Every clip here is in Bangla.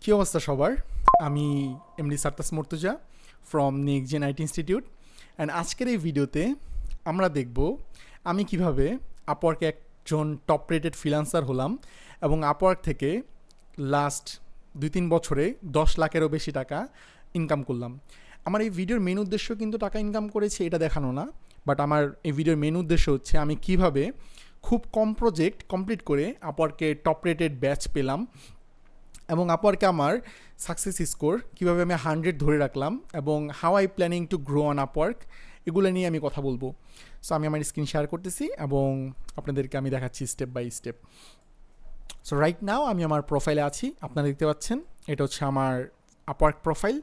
কী অবস্থা সবার? আমি MD Sartaj Mortuza from next gen IT institute. And আজকের এই ভিডিওতে আমরা দেখব আমি কিভাবে আপওয়ার্কে একজন টপ রেটেড ফ্রিল্যান্সার হলাম এবং আপওয়ার্ক থেকে লাস্ট 2-3 বছরে 10 লাখেরও বেশি টাকা ইনকাম করলাম। আমার এই ভিডিওর মেন উদ্দেশ্য কিন্তু টাকা ইনকাম করেছি এটা দেখানো না, বাট আমার এই ভিডিওর মেন উদ্দেশ্য হচ্ছে আমি কিভাবে খুব কম প্রজেক্ট কমপ্লিট করে আপওয়ার্কে টপ রেটেড ব্যাচ পেলাম এবং আপওয়ার্কে আমার সাকসেস স্কোর কীভাবে আমি 100 ধরে রাখলাম এবং how I planning to grow on Upwork, এগুলো নিয়ে আমি কথা বলবো। সো আমি আমার স্ক্রিন শেয়ার করতেছি এবং আপনাদেরকে আমি দেখাচ্ছি step by step. So right now আমি আমার প্রোফাইলে আছি, আপনারা দেখতে পাচ্ছেন এটা হচ্ছে আমার আপওয়ার্ক প্রোফাইল।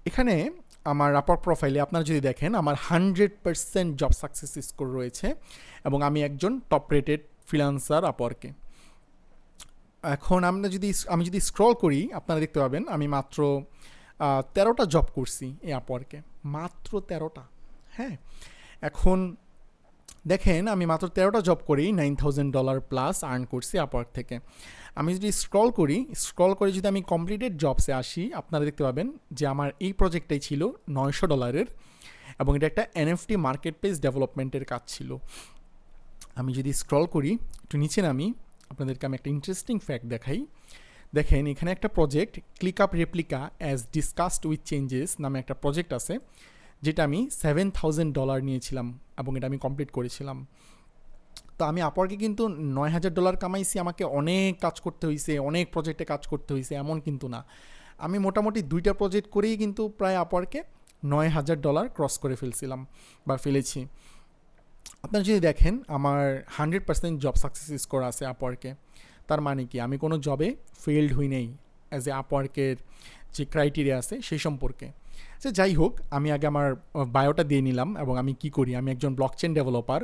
এখানে আমার আপওয়ার্ক প্রোফাইলে আপনারা যদি দেখেন আমার 100% জব সাকসেস স্কোর রয়েছে এবং আমি একজন টপ রেটেড ফ্রিল্যান্সার আপওয়ার্কে। এখন আমি যদি স্ক্রল করি আপনারা দেখতে পাবেন আমি মাত্র 13টা জব করছি এই আপওয়ার্কে, মাত্র 13টা। হ্যাঁ, এখন দেখেন আমি মাত্র 13টা জব করেই $9,000 প্লাস আর্ন করছি আপওয়ার্ক থেকে। আমি যদি স্ক্রল করে যদি আমি কমপ্লিটেড জবসে আসি আপনারা দেখতে পাবেন যে আমার এই প্রজেক্টটাই ছিল $900 এবং এটা একটা এনএফটি মার্কেট প্লেস ডেভেলপমেন্টের কাজ ছিল। আমি যদি স্ক্রল করি একটু নিচে নামি আপনাদেরকে আমি একটা ইন্টারেস্টিং ফ্যাক্ট দেখাই। দেখেন এখানে একটা project click up replica as discussed with changes নামে একটা প্রজেক্ট আছে যেটা আমি $7,000 নিয়েছিলাম এবং এটা আমি কমপ্লিট করেছিলাম। তো আমি আপওয়ার্কে কিন্তু $9,000 কামাইছি, আমাকে অনেক কাজ করতে হয়েছে, অনেক প্রজেক্টে কাজ করতে হয়েছে এমন কিন্তু না। আমি মোটামুটি 2টা প্রজেক্ট করেই কিন্তু প্রায় আপওয়ার্কে $9,000 ক্রস করে ফেলেছি। আপনারা যদি দেখেন আমার 100% জব সাকসেস স্কোর আছে আপওয়ার্কে, তার মানে কি আমি কোনো জবে ফেইল্ড হই নাই অ্যাজ এ আপওয়ার্কের যে ক্রাইটেরিয়া আছে সেই সম্পর্কে। সে যাই হোক, আমি আগে আমার বায়োটা দিয়ে নিলাম এবং আমি কি করি, আমি একজন ব্লকচেন ডেভেলপার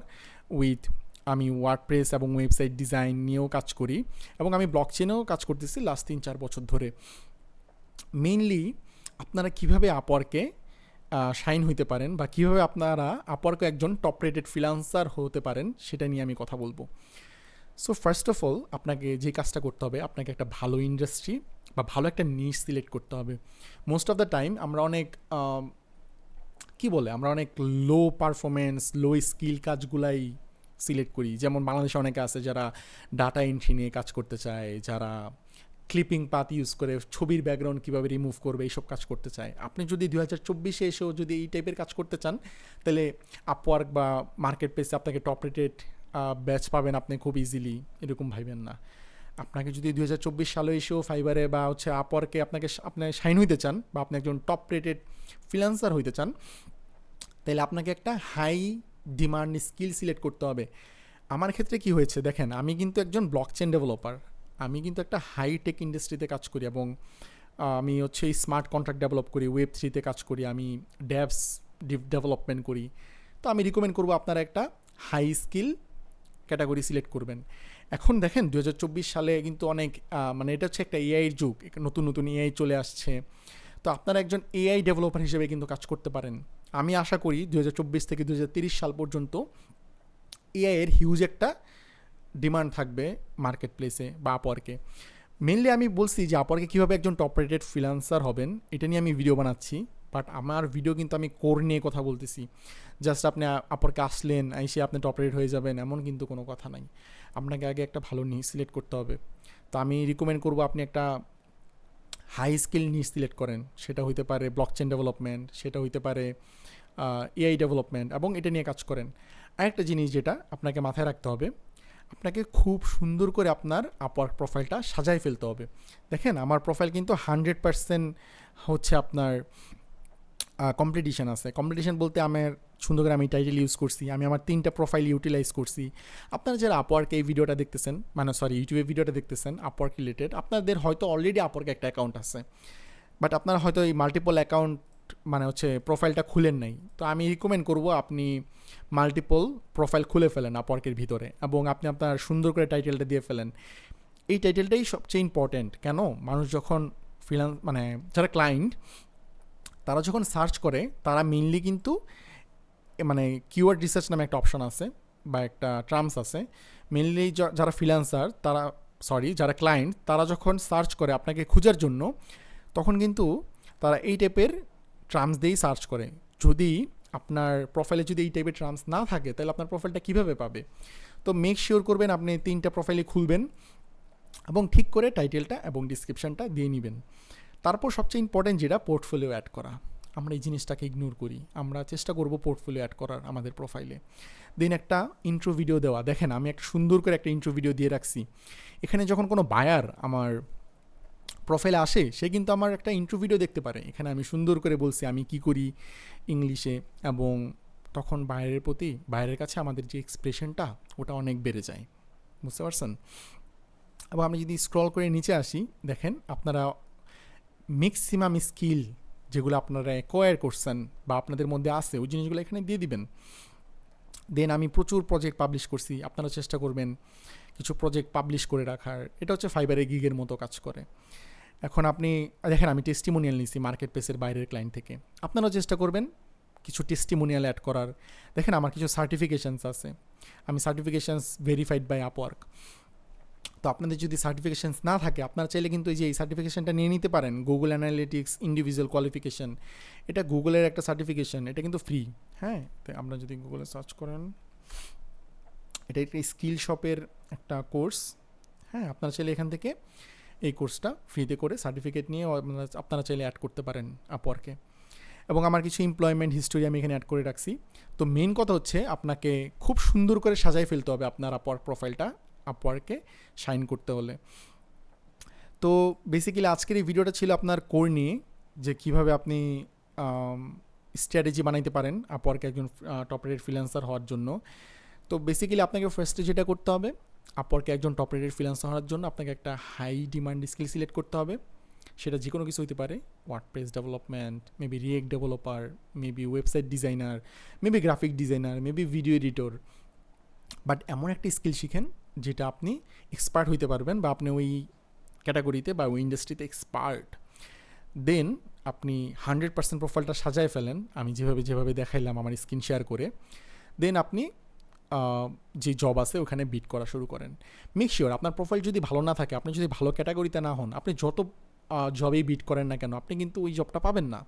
আমি ওয়ার্ডপ্রেস এবং ওয়েবসাইট ডিজাইন নিয়েও কাজ করি এবং আমি ব্লকচেনেও কাজ করতেছি লাস্ট 3-4 বছর ধরে। মেইনলি আপনারা কীভাবে আপওয়ার্কে শাইন হইতে পারেন বা কীভাবে আপনারা আপওয়ার্কে একজন টপ রেটেড ফ্রিল্যান্সার হতে পারেন সেটা নিয়ে আমি কথা বলবো। সো ফার্স্ট অফ অল আপনাকে যে কাজটা করতে হবে, আপনাকে একটা ভালো ইন্ডাস্ট্রি বা ভালো একটা নিশ সিলেক্ট করতে হবে। মোস্ট অফ দ্য টাইম আমরা অনেক লো পারফরমেন্স লো স্কিল কাজগুলাই সিলেক্ট করি। যেমন বাংলাদেশে অনেকে আছে যারা ডাটা এন্ট্রি নিয়ে কাজ করতে চায়, যারা ক্লিপিং পাথ ইউজ করে ছবির ব্যাকগ্রাউন্ড কীভাবে রিমুভ করবে এইসব কাজ করতে চায়। আপনি যদি 2024-এ এসেও যদি এই টাইপের কাজ করতে চান তাহলে আপওয়ার্ক বা মার্কেট প্লেসে আপনাকে টপ রেটেড ব্যাচ পাবেন আপনি খুব ইজিলি, এরকম ভাববেন না। আপনাকে যদি 2024 সালে এসেও ফাইবারে বা আপওয়ার্কে আপনি শাইন হইতে চান বা আপনি একজন টপ রেটেড ফ্রিল্যান্সার হইতে চান তাহলে আপনাকে একটা হাই ডিমান্ড স্কিল সিলেক্ট করতে হবে। আমার ক্ষেত্রে কি হয়েছে দেখেন, আমি কিন্তু একজন ব্লকচেন ডেভেলপার, আমি কিন্তু একটা হাই টেক ইন্ডাস্ট্রিতে কাজ করি এবং আমি স্মার্ট কন্ট্রাক্ট ডেভেলপ করি, Web3-তে কাজ করি, আমি ড্যাপস ডেভেলপমেন্ট করি। তো আমি রিকমেন্ড করবো আপনারা একটা হাই স্কিল ক্যাটাগরি সিলেক্ট করবেন। এখন দেখেন 2024 সালে কিন্তু অনেক এটা হচ্ছে একটা এআইয়ের যুগ, নতুন এআই চলে আসছে। তো আপনারা একজন এআই ডেভেলপার হিসেবে কিন্তু কাজ করতে পারেন। আমি আশা করি 2024 থেকে 2030 সাল পর্যন্ত এআইয়ের হিউজ একটা ডিমান্ড থাকবে মার্কেট প্লেসে বা আপওয়ার্কে। মেনলি আমি বলছি যে আপওয়ার্কে কীভাবে একজন টপ রেটেড ফ্রিল্যান্সার হবেন এটা নিয়ে আমি ভিডিও বানাচ্ছি, বাট আমার ভিডিও কিন্তু আমি কোর নিয়ে কথা বলতেছি। জাস্ট আপনি আপওয়ার্কে আসলেন এসে আপনি টপ রেট হয়ে যাবেন এমন কিন্তু কোনো কথা নাই। আপনাকে আগে একটা ভালো নিশ সিলেক্ট করতে হবে। তো আমি রিকমেন্ড করবো আপনি একটা হাই স্কিল নিশ সিলেক্ট করেন। সেটা হইতে পারে ব্লকচেন ডেভেলপমেন্ট, সেটা হইতে পারে এআই ডেভেলপমেন্ট এবং এটা নিয়ে কাজ করেন। আরেকটা জিনিস যেটা আপনাকে মাথায় রাখতে হবে, আপনাকে খুব সুন্দর করে আপনার আপওয়ার্ক প্রোফাইলটা সাজায় ফেলতে হবে। দেখেন আমার প্রোফাইল কিন্তু 100% হচ্ছে আপনার কম্পিটিশান আছে। কম্পিটিশান বলতে সুন্দর করে আমি টাইটেল ইউজ করছি, আমি আমার 3টা প্রোফাইল ইউটিলাইজ করছি। আপনারা যারা আপওয়ার্কে এই ভিডিওটা দেখতেছেন ইউটিউবে ভিডিওটা দেখতেছেন আপওয়ার্ক রিলেটেড, আপনাদের হয়তো অলরেডি আপওয়ার্কে একটা অ্যাকাউন্ট আছে, বাট আপনারা হয়তো এই মাল্টিপল অ্যাকাউন্ট প্রোফাইলটা খুলেন নাই। তো আমি রিকমেন্ড করব আপনি মাল্টিপল প্রোফাইল খুলে ফেলেন আপওয়ার্কের ভিতরে এবং আপনি আপনার সুন্দর করে টাইটেলটা দিয়ে ফেলেন। এই টাইটেলটাই সবচেয়ে ইম্পর্ট্যান্ট। কেন, মানুষ যখন যারা ক্লায়েন্ট তারা যখন সার্চ করে তারা মেইনলি কিন্তু কিওয়ার্ড রিসার্চ নামে একটা অপশন আছে বা একটা টার্মস আছে। মেইনলি যারা ফ্রিল্যান্সার তারা যারা ক্লায়েন্ট তারা যখন সার্চ করে আপনাকে খোঁজার জন্য, তখন কিন্তু তারা এই টাইপের টার্মস দিয়েই সার্চ করে। যদি আপনার প্রোফাইলে যদি এই টাইপের টার্মস না থাকে, তাহলে আপনার প্রোফাইলটা কীভাবে পাবে? তো মেক শিওর করবেন আপনি 3টা প্রোফাইলে খুলবেন এবং ঠিক করে টাইটেলটা এবং ডিসক্রিপশানটা দিয়ে নেবেন। তারপর সবচেয়ে ইম্পর্টেন্ট যেটা, পোর্টফোলিও অ্যাড করা। আমরা এই জিনিসটাকে ইগনোর করি, আমরা চেষ্টা করব পোর্টফোলিও অ্যাড করার আমাদের প্রোফাইলে। দেন একটা ইন্ট্রো ভিডিও দেওয়া। দেখেন আমি একটা সুন্দর করে একটা ইন্ট্রো ভিডিও দিয়ে রাখছি। এখানে যখন কোনো বায়ার আমার প্রোফাইলে আসে, সে কিন্তু আমার একটা ইন্ট্রো ভিডিও দেখতে পারে। এখানে আমি সুন্দর করে বলছি আমি কি করি ইংলিশে, এবং তখন বাইরের কাছে আমাদের যে এক্সপ্রেশনটা ওটা অনেক বেড়ে যায়, বুঝতে পারছেন? এবং আমি যদি স্ক্রল করে নিচে আসি, দেখেন আপনারা ম্যাক্সিমাম স্কিল যেগুলো আপনারা অ্যাকোয়ার করছেন বা আপনাদের মধ্যে আছে, ওই জিনিসগুলো এখানে দিয়ে দিবেন। দেন আমি প্রচুর প্রজেক্ট পাবলিশ করছি, আপনারা চেষ্টা করবেন কিছু প্রজেক্ট পাবলিশ করে রাখার। এটা হচ্ছে ফাইবারে গিগের মতো কাজ করে। এখন আপনি দেখেন আমি টেস্টিমোনিয়াল নিয়েছি মার্কেট প্লেসের বাইরের ক্লায়েন্ট থেকে, আপনারাও চেষ্টা করবেন কিছু টেস্টিমোনিয়াল অ্যাড করার। দেখেন আমার কিছু সার্টিফিকেশানস আছে, আমি সার্টিফিকেশানস ভেরিফাইড বাই আপওয়ার্ক। তো আপনাদের যদি সার্টিফিকেশানস না থাকে, আপনারা চাইলে কিন্তু এই সার্টিফিকেশানটা নিয়ে নিতে পারেন। গুগল অ্যানালিটিক্স ইন্ডিভিজুয়াল কোয়ালিফিকেশান, এটা গুগলের একটা সার্টিফিকেশান, এটা কিন্তু ফ্রি। হ্যাঁ, তো আপনারা যদি গুগলে সার্চ করেন, এটা একটা স্কিল শপের একটা কোর্স। হ্যাঁ, আপনারা চাইলে এখান থেকে এই কোর্সটা ফ্রিতে করে সার্টিফিকেট নিয়ে আপনারা চাইলে অ্যাড করতে পারেন আপওয়ার্কে। এবং আমার কিছু এমপ্লয়মেন্ট হিস্টোরি আমি এখানে অ্যাড করে রাখছি। তো মেন কথা হচ্ছে আপনাকে খুব সুন্দর করে সাজাই ফেলতে হবে আপনার আপওয়ার্ক প্রোফাইলটা আপওয়ার্কে শাইন করতে হলে। তো বেসিক্যালি আজকের এই ভিডিওটা ছিল আপনার কোর নিয়ে, যে কীভাবে আপনি স্ট্র্যাটেজি বানাইতে পারেন আপওয়ার্কে একজন টপ রেটেড ফ্রিল্যান্সার হওয়ার জন্য। তো বেসিক্যালি আপনাকে ফার্স্টে যেটা করতে হবে, আপওয়ার্কে একজন টপ রেটেড ফ্রিল্যান্সার হওয়ার জন্য আপনাকে একটা হাই ডিমান্ড স্কিল সিলেক্ট করতে হবে। সেটা যে কোনো কিছু হতে পারে, WordPress development, maybe react developer, maybe website designer, maybe graphic designer, maybe video editor. But এমন একটা স্কিল শিখেন যেটা আপনি এক্সপার্ট হইতে পারবেন, বা আপনি ওই ক্যাটাগরিতে বা ওই ইন্ডাস্ট্রিতে এক্সপার্ট। দেন আপনি 100% প্রোফাইলটা সাজায় ফেলেন আমি যেভাবে দেখাইলাম আমার স্ক্রিন শেয়ার করে। দেন আপনি যে জব আছে ওখানে বিট করা শুরু করেন। মেক শিওর আপনার প্রোফাইল যদি ভালো না থাকে, আপনি যদি ভালো ক্যাটাগরিতে না হন, আপনি যত জবেই বিট করেন না কেন, আপনি কিন্তু ওই জবটা পাবেন না,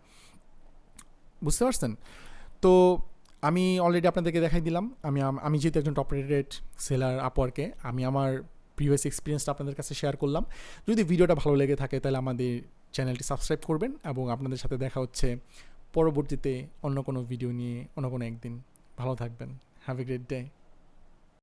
বুঝতে পারছেন? তো আমি অলরেডি আপনাদেরকে দেখাই দিলাম, আমি যেহেতু একজন টপ রেটেড সেলার আপওয়ার্কে, আমি আমার প্রিভিয়াস এক্সপিরিয়েন্সটা আপনাদের কাছে শেয়ার করলাম। যদি ভিডিওটা ভালো লেগে থাকে তাহলে আমাদের চ্যানেলটি সাবস্ক্রাইব করবেন, এবং আপনাদের সাথে দেখা হচ্ছে পরবর্তীতে অন্য কোনো ভিডিও নিয়ে অন্য কোনো একদিন। ভালো থাকবেন। Have a great day.